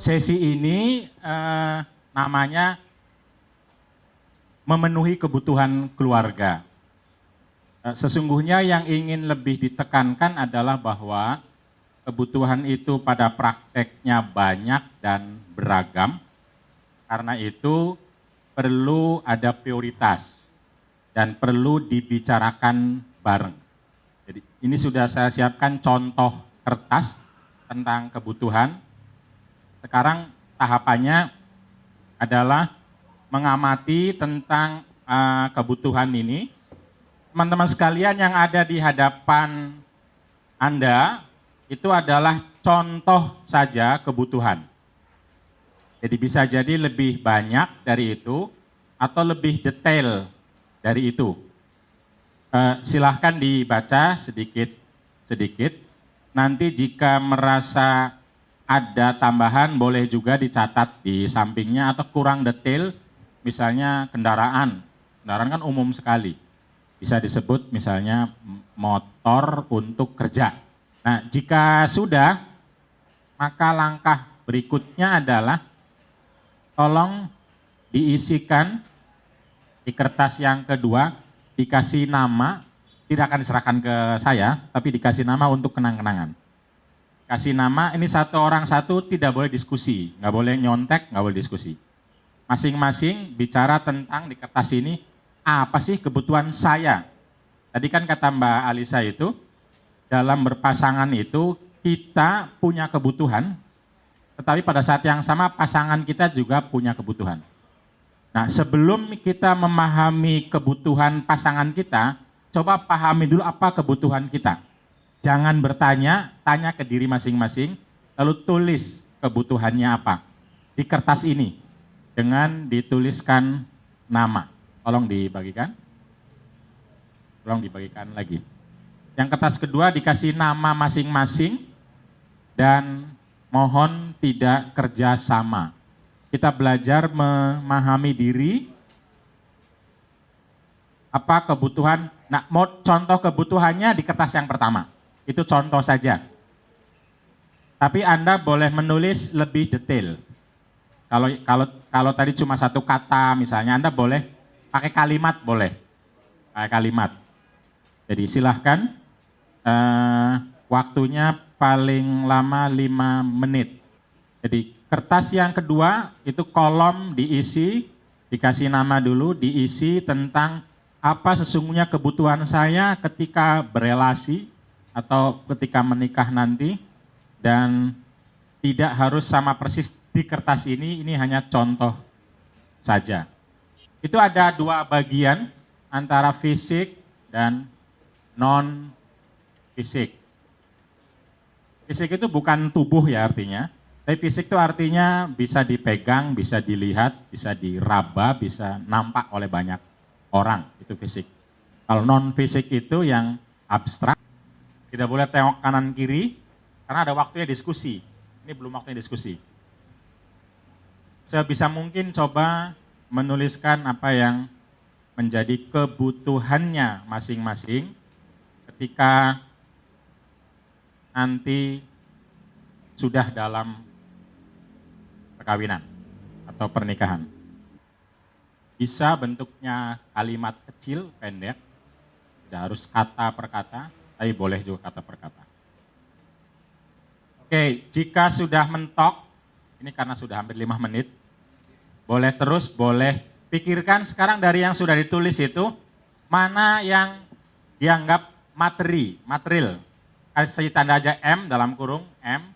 Sesi ini namanya memenuhi kebutuhan keluarga. Sesungguhnya yang ingin lebih ditekankan adalah bahwa kebutuhan itu pada prakteknya banyak dan beragam. Karena itu perlu ada prioritas dan perlu dibicarakan bareng. Jadi ini sudah saya siapkan contoh kertas tentang kebutuhan. Sekarang tahapannya adalah mengamati tentang kebutuhan ini. Teman-teman sekalian yang ada di hadapan Anda, itu adalah contoh saja kebutuhan. Jadi bisa jadi lebih banyak dari itu, atau lebih detail dari itu. Silahkan dibaca sedikit-sedikit. Nanti jika merasa ada tambahan boleh juga dicatat di sampingnya atau kurang detail, misalnya kendaraan kan umum sekali. Bisa disebut misalnya motor untuk kerja. Nah, jika sudah, maka langkah berikutnya adalah tolong diisikan di kertas yang kedua, dikasih nama, tidak akan diserahkan ke saya, tapi dikasih nama untuk kenang-kenangan. Kasih nama, ini satu orang satu, tidak boleh diskusi, nggak boleh nyontek, nggak boleh diskusi. Masing-masing bicara tentang di kertas ini, apa sih kebutuhan saya? Tadi kan kata Mbak Alisa itu, dalam berpasangan itu kita punya kebutuhan, tetapi pada saat yang sama pasangan kita juga punya kebutuhan. Nah, sebelum kita memahami kebutuhan pasangan kita, coba pahami dulu apa kebutuhan kita. Jangan bertanya, tanya ke diri masing-masing, lalu tulis kebutuhannya apa di kertas ini dengan dituliskan nama. Tolong dibagikan. Tolong dibagikan lagi. Yang kertas kedua dikasih nama masing-masing dan mohon tidak kerja sama. Kita belajar memahami diri, apa kebutuhan. Nah, mau contoh kebutuhannya di kertas yang pertama. Itu contoh saja. Tapi Anda boleh menulis lebih detail. Kalau tadi cuma satu kata misalnya, Anda boleh pakai kalimat, boleh. Pakai kalimat. Jadi silahkan, waktunya paling lama 5 menit. Jadi kertas yang kedua itu kolom diisi, dikasih nama dulu, diisi tentang apa sesungguhnya kebutuhan saya ketika berelasi atau ketika menikah nanti, dan tidak harus sama persis di kertas ini hanya contoh saja. Itu ada dua bagian antara fisik dan non-fisik. Fisik itu bukan tubuh ya artinya, tapi fisik itu artinya bisa dipegang, bisa dilihat, bisa diraba, bisa nampak oleh banyak orang, itu fisik. Kalau non-fisik itu yang abstrak, tidak boleh tengok kanan kiri, karena ada waktunya diskusi. Ini belum waktunya diskusi. Sebisa mungkin coba menuliskan apa yang menjadi kebutuhannya masing-masing ketika nanti sudah dalam perkawinan atau pernikahan. Bisa bentuknya kalimat kecil, pendek, tidak harus kata per kata, tapi boleh juga kata per kata. Oke, jika sudah mentok, ini karena sudah hampir 5 menit, boleh terus, boleh pikirkan sekarang dari yang sudah ditulis itu, mana yang dianggap material. Kasih tanda aja M dalam kurung, M,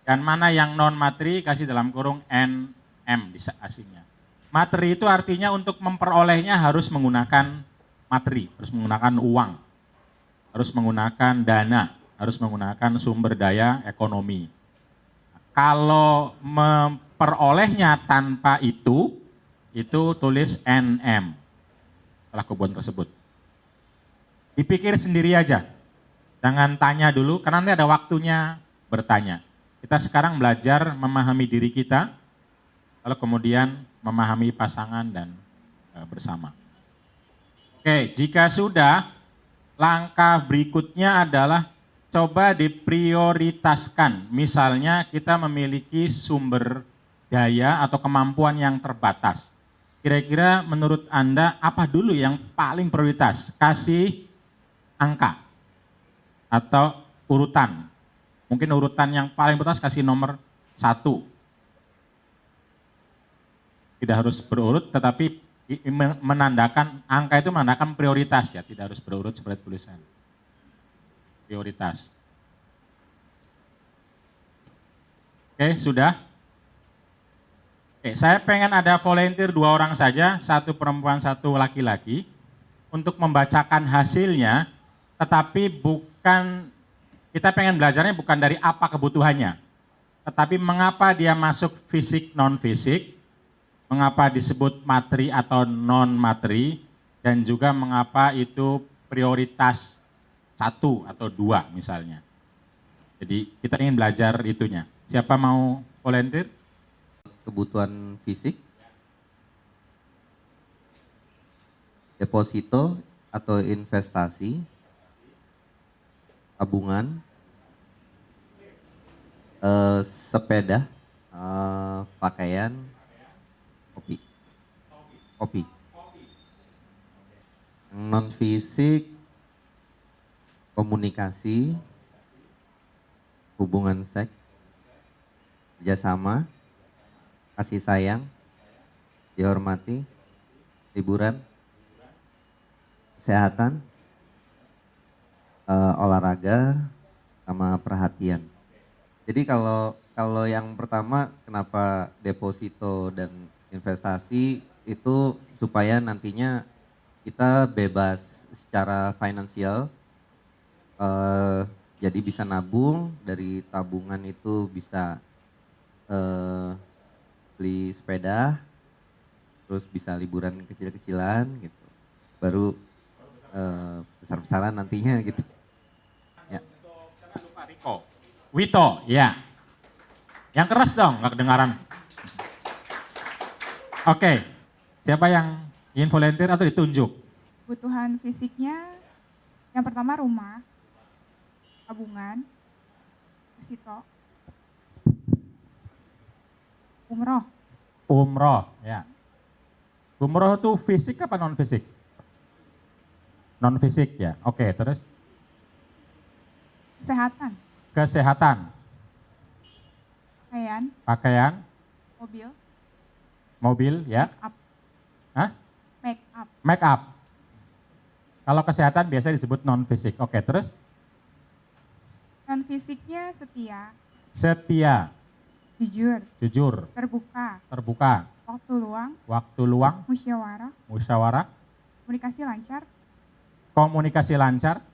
dan mana yang non-materi, kasih dalam kurung NM di asingnya. Materi itu artinya untuk memperolehnya harus menggunakan materi, harus menggunakan uang, harus menggunakan dana, harus menggunakan sumber daya ekonomi. Kalau memperolehnya tanpa itu tulis NM setelah kebutuhan tersebut. Dipikir sendiri aja. Jangan tanya dulu, karena nanti ada waktunya bertanya. Kita sekarang belajar memahami diri kita, lalu kemudian memahami pasangan dan bersama. Oke, jika sudah, langkah berikutnya adalah coba diprioritaskan. Misalnya kita memiliki sumber daya atau kemampuan yang terbatas. Kira-kira menurut Anda apa dulu yang paling prioritas? Kasih angka atau urutan. Mungkin urutan yang paling prioritas kasih nomor 1. Tidak harus berurut, tetapi menandakan, angka itu menandakan prioritas ya, tidak harus berurut seperti tulisan. Prioritas. Oke, sudah? Oke, saya pengen ada volunteer 2 orang saja, 1 perempuan, 1 laki-laki, untuk membacakan hasilnya, tetapi bukan, kita pengen belajarnya bukan dari apa kebutuhannya, tetapi mengapa dia masuk fisik non-fisik, mengapa disebut materi atau non-materi, dan juga mengapa itu prioritas 1 atau 2 misalnya. Jadi kita ingin belajar itunya. Siapa mau volunteer? Kebutuhan fisik, deposito atau investasi, tabungan, sepeda, pakaian, kopi. Non fisik, komunikasi, hubungan seks, kerjasama, kasih sayang, dihormati, liburan, kesehatan, olahraga, sama perhatian. Jadi kalau yang pertama, kenapa deposito dan investasi itu supaya nantinya kita bebas secara finansial, jadi bisa nabung, dari tabungan itu bisa beli sepeda, terus bisa liburan kecil-kecilan gitu, baru besar-besaran nantinya gitu. Ya. Lupa Riko. Wito, ya. Yang keras dong, nggak kedengaran. Oke, siapa yang ingin volunteer atau ditunjuk? Kebutuhan fisiknya yang pertama rumah, tabungan, deposito, umroh. Umroh, ya. Umroh itu fisik apa non fisik? Non fisik ya. Oke, terus Kesehatan, kesehatan, pakaian, mobil, mobil, ya. up, Hah? make up, Make up. Kalau kesehatan biasanya disebut non fisik. Oke, terus non fisiknya setia, setia, jujur, jujur, terbuka, terbuka, waktu luang, musyawarah, komunikasi lancar, komunikasi lancar,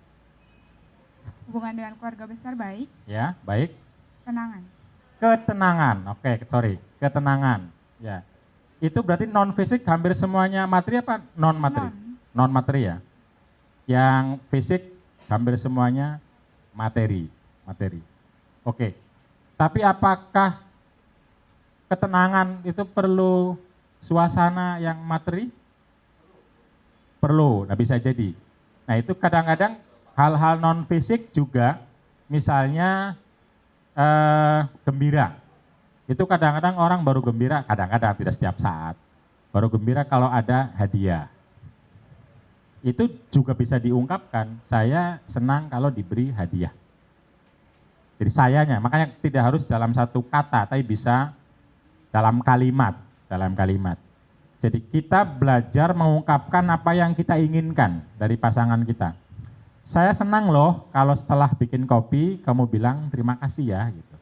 hubungan dengan keluarga besar baik, ya, baik. ketenangan, Ketenangan, ya. Itu berarti non fisik hampir semuanya materi apa non materi? Non materi ya. Yang fisik hampir semuanya materi. Oke. Tapi apakah ketenangan itu perlu suasana yang materi? Perlu, nah bisa jadi. Nah itu kadang-kadang hal-hal non fisik juga, misalnya gembira. Itu kadang-kadang orang baru gembira, kadang-kadang tidak setiap saat. Baru gembira kalau ada hadiah. Itu juga bisa diungkapkan, saya senang kalau diberi hadiah. Jadi sayanya, makanya tidak harus dalam satu kata, tapi bisa dalam kalimat. Jadi kita belajar mengungkapkan apa yang kita inginkan dari pasangan kita. Saya senang loh kalau setelah bikin kopi, kamu bilang terima kasih ya. Gitu.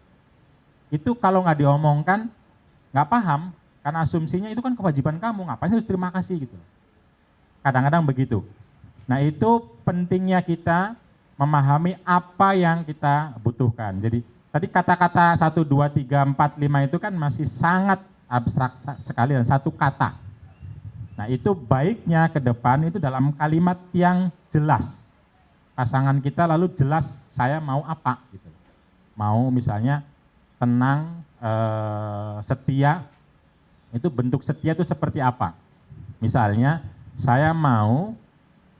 Itu kalau nggak diomongkan, nggak paham, karena asumsinya itu kan kewajiban kamu, ngapain harus terima kasih gitu. Kadang-kadang begitu. Nah itu pentingnya kita memahami apa yang kita butuhkan. Jadi tadi kata-kata 1, 2, 3, 4, 5 itu kan masih sangat abstrak sekali dan satu kata. Nah itu baiknya ke depan itu dalam kalimat yang jelas. pasangan kita lalu jelas saya mau apa gitu. Mau misalnya tenang, setia, itu bentuk setia itu seperti apa? Misalnya saya mau,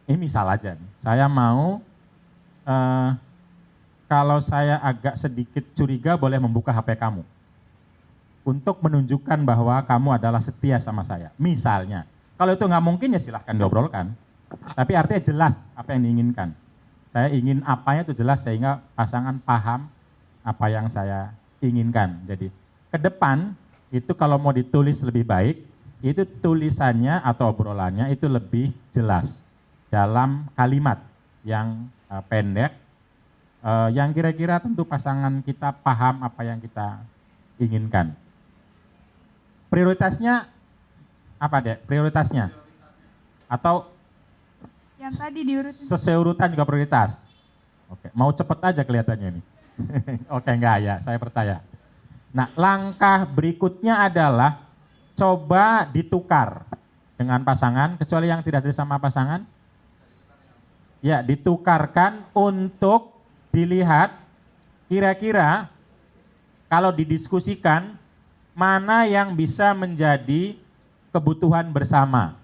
misal aja nih, saya mau kalau saya agak sedikit curiga boleh membuka HP kamu. Untuk menunjukkan bahwa kamu adalah setia sama saya. Misalnya, kalau itu nggak mungkin ya silahkan diobrolkan. Tapi artinya jelas apa yang diinginkan. Saya ingin apanya itu jelas sehingga pasangan paham apa yang saya inginkan. Jadi ke depan itu kalau mau ditulis lebih baik, itu tulisannya atau obrolannya itu lebih jelas dalam kalimat yang pendek, yang kira-kira tentu pasangan kita paham apa yang kita inginkan. Prioritasnya apa, Dek? Prioritasnya? Atau Yang tadi diurutin. sesuai urutan juga prioritas? Oke, mau cepet aja kelihatannya ini. Oke, enggak ya, saya percaya. Nah, langkah berikutnya adalah coba ditukar dengan pasangan, kecuali yang tidak ada sama pasangan. Ya, ditukarkan untuk dilihat kira-kira kalau didiskusikan mana yang bisa menjadi kebutuhan bersama.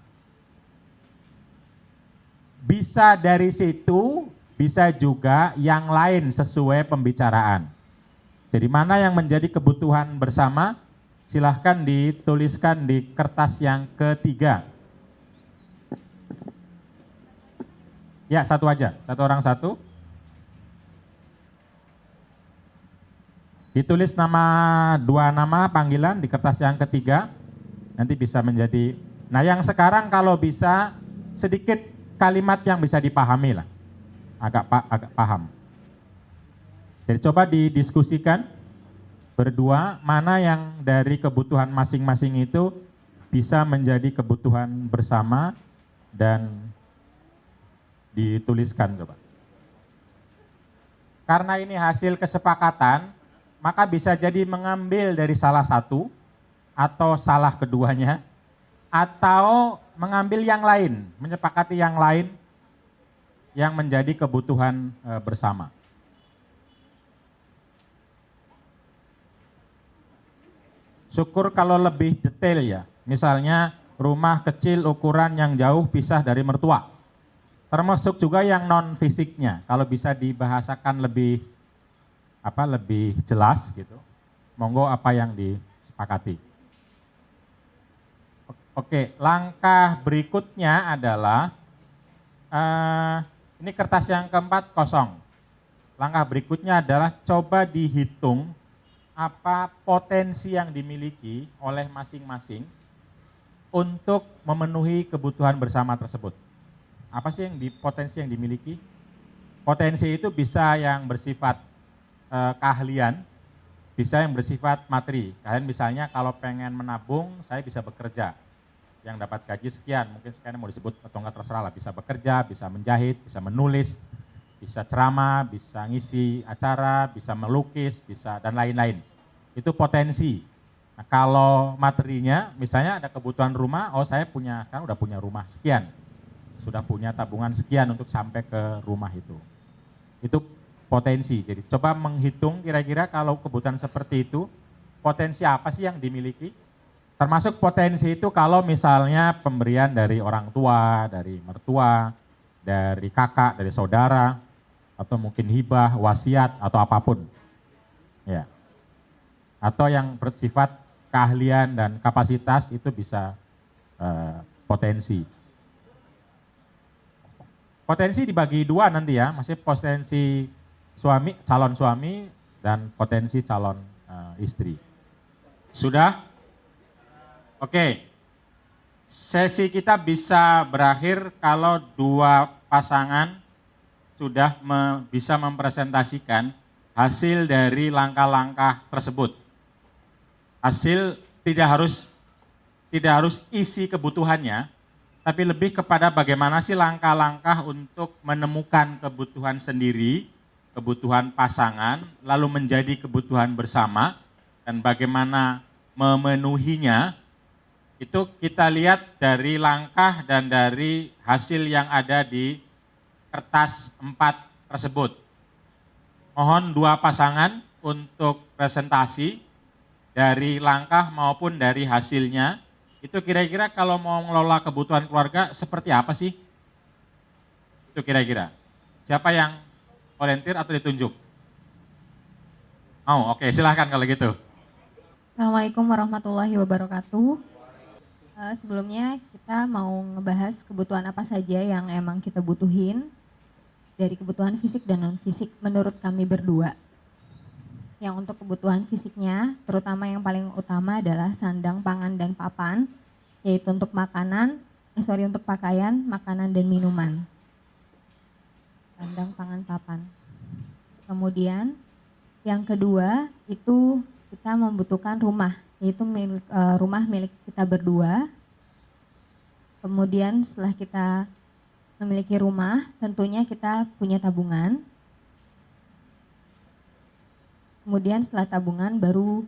Bisa dari situ, bisa juga yang lain sesuai pembicaraan. Jadi mana yang menjadi kebutuhan bersama, silahkan dituliskan di kertas yang ketiga. Ya, satu aja, satu orang satu. Ditulis dua nama panggilan di kertas yang ketiga, nanti bisa menjadi, nah yang sekarang kalau bisa sedikit kalimat yang bisa dipahami lah, agak paham. Jadi coba didiskusikan berdua, mana yang dari kebutuhan masing-masing itu bisa menjadi kebutuhan bersama dan dituliskan coba. Karena ini hasil kesepakatan, maka bisa jadi mengambil dari salah satu atau salah keduanya, atau mengambil yang lain, menyepakati yang lain yang menjadi kebutuhan bersama. Syukur kalau lebih detail ya, misalnya rumah kecil ukuran yang jauh pisah dari mertua, termasuk juga yang non fisiknya, kalau bisa dibahasakan lebih jelas gitu, monggo apa yang disepakati. Oke, langkah berikutnya adalah ini kertas yang keempat kosong. Langkah berikutnya adalah coba dihitung apa potensi yang dimiliki oleh masing-masing untuk memenuhi kebutuhan bersama tersebut. Apa sih potensi yang dimiliki? Potensi itu bisa yang bersifat keahlian, bisa yang bersifat materi. Kalian misalnya kalau pengen menabung, saya bisa bekerja, yang dapat gaji sekian, mungkin sekian mau disebut atau enggak terserah lah, bisa bekerja, bisa menjahit, bisa menulis, bisa ceramah, bisa ngisi acara, bisa melukis, bisa dan lain-lain. Itu potensi. Nah, kalau materinya, misalnya ada kebutuhan rumah, saya kan udah punya rumah sekian, sudah punya tabungan sekian untuk sampai ke rumah itu. Itu potensi. Jadi coba menghitung kira-kira kalau kebutuhan seperti itu, potensi apa sih yang dimiliki? Termasuk potensi itu kalau misalnya pemberian dari orang tua, dari mertua, dari kakak, dari saudara, atau mungkin hibah, wasiat, atau apapun. Ya. Atau yang bersifat keahlian dan kapasitas itu bisa potensi. Potensi dibagi dua nanti ya, masih potensi calon suami dan potensi calon istri. Sudah? Oke. Sesi kita bisa berakhir kalau dua pasangan sudah bisa mempresentasikan hasil dari langkah-langkah tersebut. Hasil tidak harus isi kebutuhannya, tapi lebih kepada bagaimana sih langkah-langkah untuk menemukan kebutuhan sendiri, kebutuhan pasangan, lalu menjadi kebutuhan bersama, dan bagaimana memenuhinya, itu kita lihat dari langkah dan dari hasil yang ada di kertas 4 tersebut. Mohon 2 pasangan untuk presentasi dari langkah maupun dari hasilnya. Itu kira-kira kalau mau mengelola kebutuhan keluarga seperti apa sih? Itu kira-kira. Siapa yang volunteer atau ditunjuk? Oh, oke, silahkan kalau gitu. Assalamualaikum warahmatullahi wabarakatuh. Sebelumnya kita mau ngebahas kebutuhan apa saja yang emang kita butuhin dari kebutuhan fisik dan non fisik menurut kami berdua. Yang untuk kebutuhan fisiknya, terutama yang paling utama adalah sandang, pangan, dan papan, yaitu untuk untuk pakaian, makanan, dan minuman. Sandang, pangan, papan. Kemudian yang kedua itu kita membutuhkan rumah, yaitu rumah milik kita berdua. Kemudian setelah kita memiliki rumah, tentunya kita punya tabungan. Kemudian setelah tabungan baru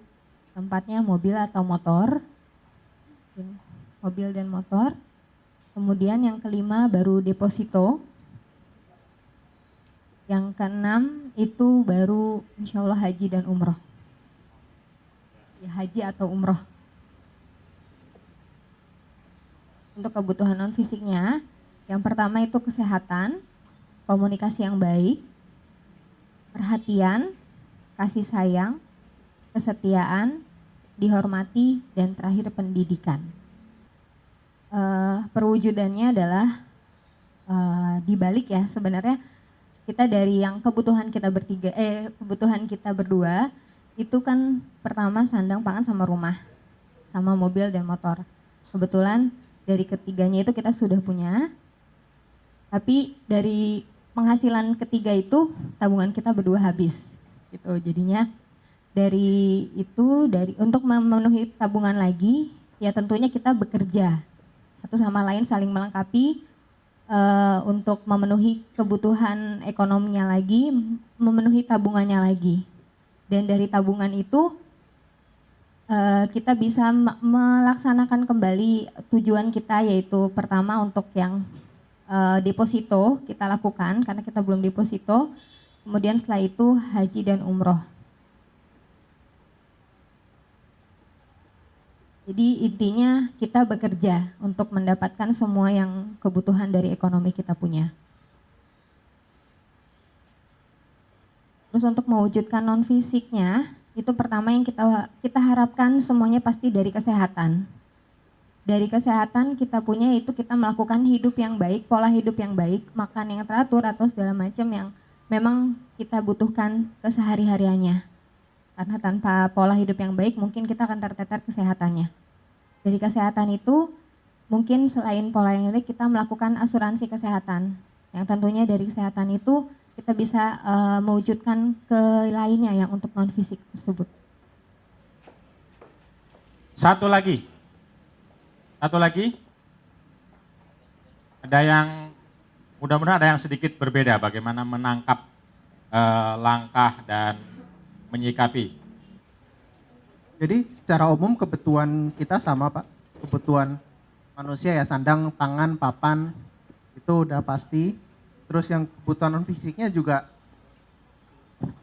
tempatnya mobil atau motor. Mobil dan motor. Kemudian yang kelima baru deposito. Yang keenam itu baru insya Allah haji dan umroh. Ya, haji atau umroh. Untuk kebutuhan non fisiknya, yang pertama itu kesehatan, komunikasi yang baik, perhatian, kasih sayang, kesetiaan, dihormati, dan terakhir pendidikan. Perwujudannya adalah dibalik ya, sebenarnya kita dari yang kebutuhan kita berdua itu kan pertama sandang, pangan, sama rumah, sama mobil dan motor. Kebetulan dari ketiganya itu kita sudah punya, tapi dari penghasilan ketiga itu tabungan kita berdua habis. Gitu. Jadinya untuk memenuhi tabungan lagi, ya tentunya kita bekerja satu sama lain saling melengkapi untuk memenuhi kebutuhan ekonominya lagi, memenuhi tabungannya lagi. Dan dari tabungan itu kita bisa melaksanakan kembali tujuan kita, yaitu pertama untuk yang deposito kita lakukan karena kita belum deposito. Kemudian setelah itu haji dan umroh. Jadi intinya kita bekerja untuk mendapatkan semua yang kebutuhan dari ekonomi kita punya. Terus untuk mewujudkan non fisiknya, itu pertama yang kita harapkan semuanya pasti dari kesehatan. Dari kesehatan kita punya itu kita melakukan hidup yang baik, pola hidup yang baik, makan yang teratur atau segala macam yang memang kita butuhkan kesehari-hariannya. Karena tanpa pola hidup yang baik mungkin kita akan terteter kesehatannya. Dari kesehatan itu mungkin selain pola yang baik kita melakukan asuransi kesehatan. Yang tentunya dari kesehatan itu kita bisa mewujudkan ke lainnya yang untuk non fisik tersebut. Satu lagi. Ada yang mudah-mudahan ada yang sedikit berbeda bagaimana menangkap langkah dan menyikapi. Jadi secara umum kebutuhan kita sama Pak, kebutuhan manusia ya sandang, pangan, papan itu udah pasti. Terus yang kebutuhan non fisiknya juga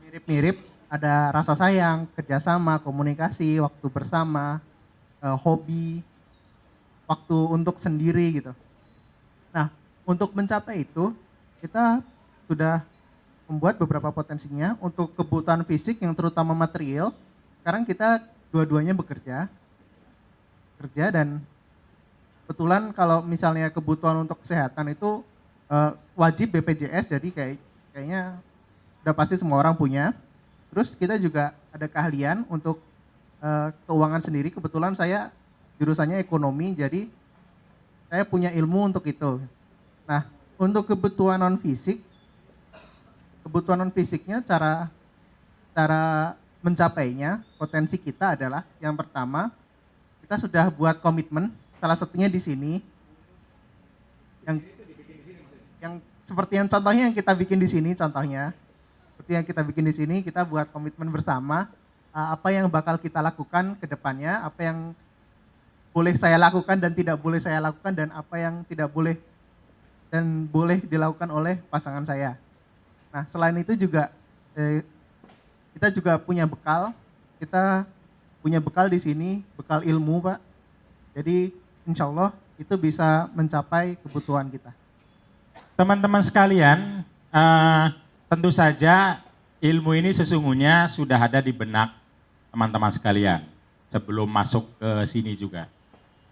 mirip-mirip, ada rasa sayang, kerjasama, komunikasi, waktu bersama, hobi, waktu untuk sendiri gitu. Nah untuk mencapai itu kita sudah membuat beberapa potensinya untuk kebutuhan fisik yang terutama material. Sekarang kita dua-duanya bekerja dan kebetulan kalau misalnya kebutuhan untuk kesehatan itu wajib BPJS, jadi kayaknya udah pasti semua orang punya. Terus kita juga ada keahlian untuk keuangan sendiri. Kebetulan saya jurusannya ekonomi, jadi saya punya ilmu untuk itu. Nah, untuk kebutuhan non fisiknya cara mencapainya, potensi kita adalah yang pertama kita sudah buat komitmen, salah satunya di sini yang seperti yang contohnya yang kita bikin di sini, kita buat komitmen bersama apa yang bakal kita lakukan ke depannya, apa yang boleh saya lakukan dan tidak boleh saya lakukan, dan apa yang tidak boleh dan boleh dilakukan oleh pasangan saya. Nah, selain itu juga kita juga punya bekal. Kita punya bekal di sini, bekal ilmu, Pak. Jadi insya Allah itu bisa mencapai kebutuhan kita. Teman-teman sekalian, tentu saja ilmu ini sesungguhnya sudah ada di benak teman-teman sekalian sebelum masuk ke sini juga.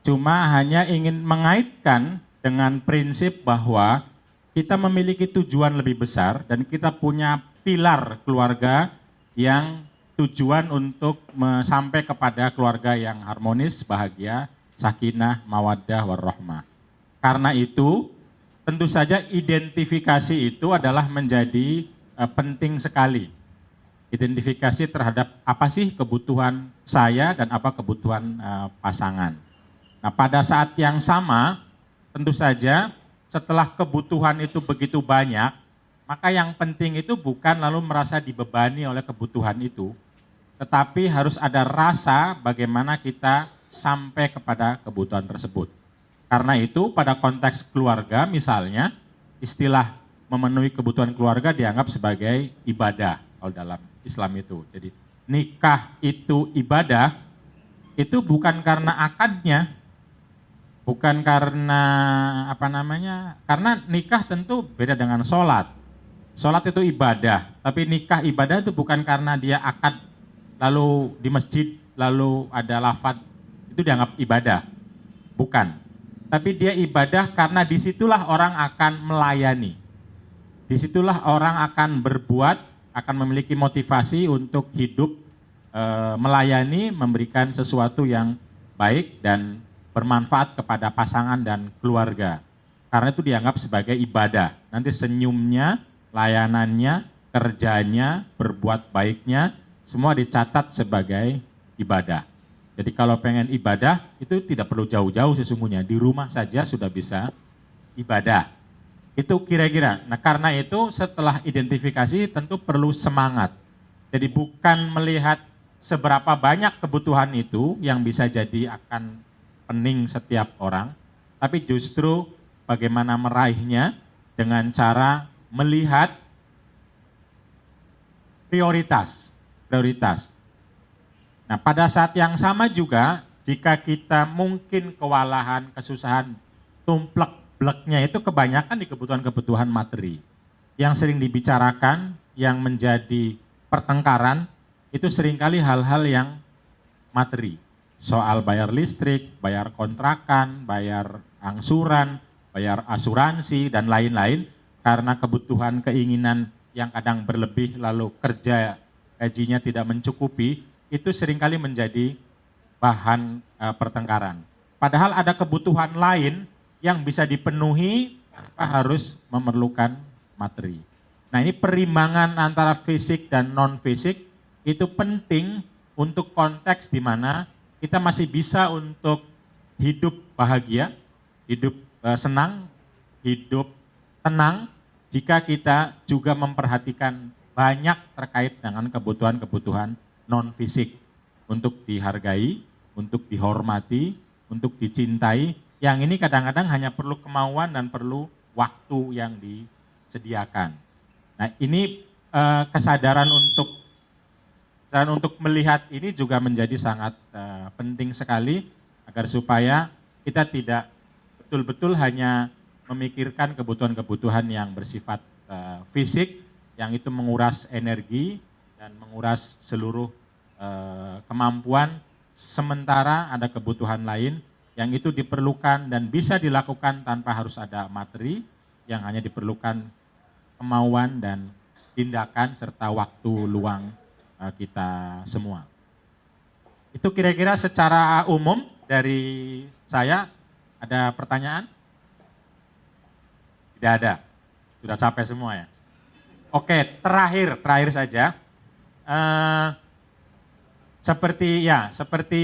Cuma hanya ingin mengaitkan dengan prinsip bahwa kita memiliki tujuan lebih besar dan kita punya pilar keluarga yang tujuan untuk sampai kepada keluarga yang harmonis, bahagia, sakinah, mawaddah, warahmah. Karena itu, tentu saja identifikasi itu adalah menjadi penting sekali. Identifikasi terhadap apa sih kebutuhan saya dan apa kebutuhan pasangan. Nah, pada saat yang sama, tentu saja setelah kebutuhan itu begitu banyak, maka yang penting itu bukan lalu merasa dibebani oleh kebutuhan itu, tetapi harus ada rasa bagaimana kita sampai kepada kebutuhan tersebut. Karena itu pada konteks keluarga misalnya, istilah memenuhi kebutuhan keluarga dianggap sebagai ibadah kalau dalam Islam itu. Jadi nikah itu ibadah, itu bukan karena akadnya, bukan karena karena nikah tentu beda dengan sholat. Sholat itu ibadah, tapi nikah ibadah itu bukan karena dia akad lalu di masjid lalu ada lafaz itu dianggap ibadah, bukan. Tapi dia ibadah karena disitulah orang akan melayani, disitulah orang akan berbuat, akan memiliki motivasi untuk hidup, melayani, memberikan sesuatu yang baik dan bermanfaat kepada pasangan dan keluarga. Karena itu dianggap sebagai ibadah. Nanti senyumnya, layanannya, kerjanya, berbuat baiknya, semua dicatat sebagai ibadah. Jadi kalau pengen ibadah, itu tidak perlu jauh-jauh sesungguhnya. Di rumah saja sudah bisa ibadah. Itu kira-kira. Nah karena itu setelah identifikasi tentu perlu semangat. Jadi bukan melihat seberapa banyak kebutuhan itu yang bisa jadi akan pening setiap orang, tapi justru bagaimana meraihnya dengan cara melihat prioritas. Nah pada saat yang sama juga, jika kita mungkin kewalahan, kesusahan, tumplek-bleknya itu kebanyakan di kebutuhan-kebutuhan materi. Yang sering dibicarakan, yang menjadi pertengkaran, itu seringkali hal-hal yang materi. Soal bayar listrik, bayar kontrakan, bayar angsuran, bayar asuransi, dan lain-lain. Karena kebutuhan, keinginan yang kadang berlebih lalu kerja gajinya tidak mencukupi, itu seringkali menjadi bahan pertengkaran. Padahal ada kebutuhan lain yang bisa dipenuhi tanpa harus memerlukan materi. Nah ini perimbangan antara fisik dan non-fisik itu penting untuk konteks di mana kita masih bisa untuk hidup bahagia, hidup senang, hidup tenang, jika kita juga memperhatikan banyak terkait dengan kebutuhan-kebutuhan non-fisik untuk dihargai, untuk dihormati, untuk dicintai. Yang ini kadang-kadang hanya perlu kemauan dan perlu waktu yang disediakan. Nah ini kesadaran untuk melihat ini juga menjadi sangat penting sekali agar supaya kita tidak betul-betul hanya memikirkan kebutuhan-kebutuhan yang bersifat fisik, yang itu menguras energi dan menguras seluruh kemampuan, sementara ada kebutuhan lain yang itu diperlukan dan bisa dilakukan tanpa harus ada materi, yang hanya diperlukan kemauan dan tindakan serta waktu luang kita semua. Itu kira-kira secara umum dari saya. Ada pertanyaan? Tidak ada. Sudah sampai semua ya. Oke, terakhir saja. Seperti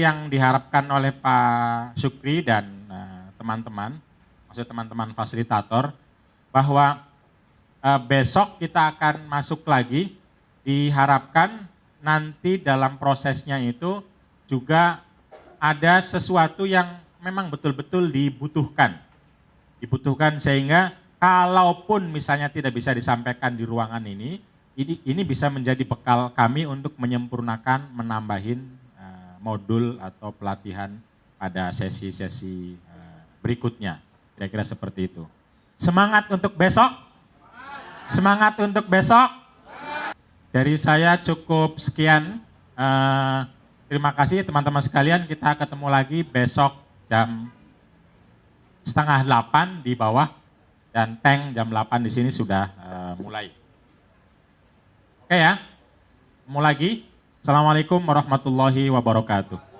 yang diharapkan oleh Pak Syukri dan teman-teman, maksud teman-teman fasilitator, bahwa besok kita akan masuk lagi, diharapkan nanti dalam prosesnya itu juga ada sesuatu yang memang betul-betul dibutuhkan sehingga kalaupun misalnya tidak bisa disampaikan di ruangan ini bisa menjadi bekal kami untuk menyempurnakan, menambahin modul atau pelatihan pada sesi-sesi berikutnya. Kira-kira seperti itu. Semangat untuk besok. Semangat untuk besok. Dari saya cukup sekian. Terima kasih teman-teman sekalian. Kita ketemu lagi besok jam 7:30 di bawah. Dan tank jam 8 di sini sudah mulai. Oke ya. Mau lagi. Assalamualaikum warahmatullahi wabarakatuh.